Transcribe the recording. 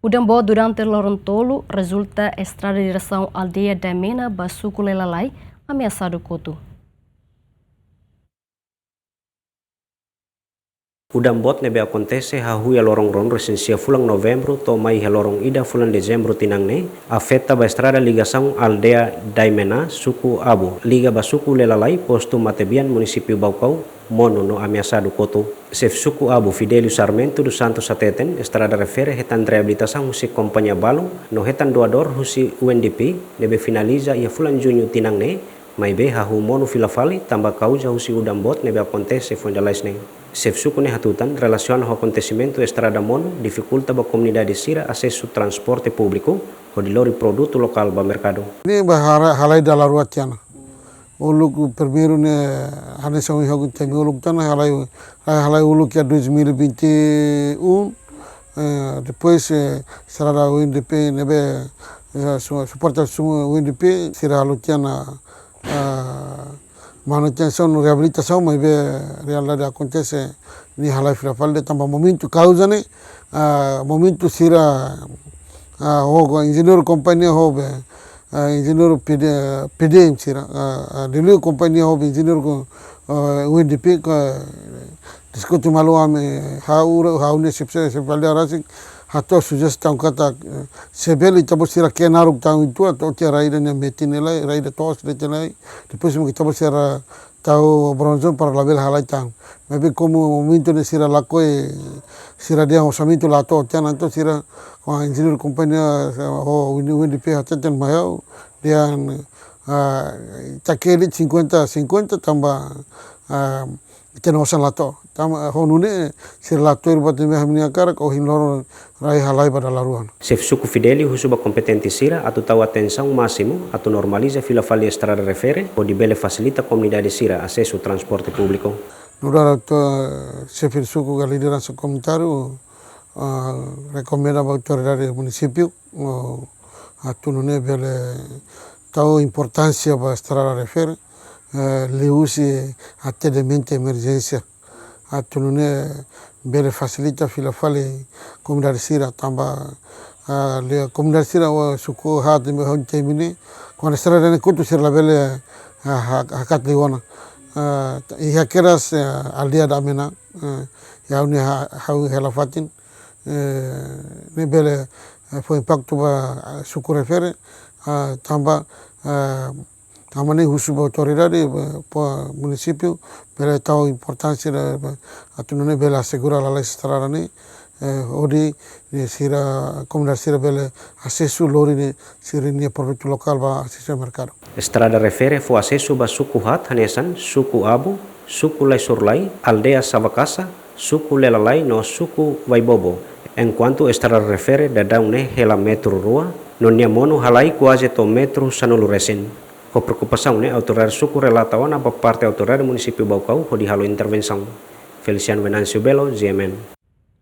Udambo durante Lorontolo resulta estrada de direção aldeia da Mena, Basuco Lelalai, ameaçado Coto. Udambot nebe acontece hahu ya lorong ron resensia fulang novembro to mai ya lorong ida fulang dezembro tinangne afeta ba estrada ligação aldea Daimena suku Abu liga Basuco Lelalai posto Matebian município Baucau mono no ameaçado Coto. Chef suku Abu Fidelio Sarmento dos Santos Sateten estrada refere hetan reabilitação husi companhia balong no hetan doador husi UNDP nebe finaliza ia fulang junho tinangne mai be hahu mono filafali tambah causa husi Udambot nebe acontece fundalaisne. Chef suku ne hatutan relaciona ao acontecimento estrada mono dificulta ba comunidade sira acesso transporte público o de lori produto local ba mercado. Ini bahara halai dalam ruat tiana. Uluk primeiro ne hane são jogo tem uluk tana halai uluk ya 2021 depois será o UNDP nebe suporta o UNDP será a tiana manutenção, reabilitação, mas realidade acontece ni halai filafalde tambah momento causa ne momento sira hogo engenheiro companhia hobe engenheiro PD sira dulu companhia hobe engenheiro UNDP diskuti malu ame hau ne sepse sepalde arasik atau sugestão kata sebeli tabu sira kenaruk tang itu atau tiara ida ne metinelai raida tos letelai depois mo tabu sira tau bronzo para label halai tang maybe como momento ne sira lakoi sira dia osamento lato tian anto sira engineer companhia ho UNDP hateten mayau dia takeli 50-50 tambah tenosan lato tama honune sir lato irbat me hamnia karak o hinlor rai halai pada laruan. Chef suku Fidelio husuba kompetenti sira atau tahu atenção máximo atau normaliza filafali estrada refere o di bele facilita comunidade sira acesso transporte público. Nura to chef suku ga liderança comunitário recomenda a autoridade do município atau nune bele tahu importância ba estrada refere leusi atendimento emergência atunune bele facilita filafali comunidade sira tambah le comunidade sira wa suku hat me hon temini kon estrada ne kutu sira bele hakat liwana ia keras aldea Damena yauni hau helafatin ne bele foi impacto ba suku refere tambah tamane husuba autoridade município bela tahu importância atunune bela assegura la estrada ne odi sira comunidade sira bela acesso lori ne sira ne produto local ba acesso mercado. Estrada refere fo acesso ba suku hat hanesan suku Abu suku Laisurlai aldea Savakasa suku Lelalai no suku Waibobo. Enquanto estrada refere dadang ne hela metro rua nonia mono halai quase to metro sanulu resen. Com preocupação, né, autoridade suku relatawan apa parte autoridade município Baucau ho di halo intervenção. Feliciano Venancio Belo, GMN.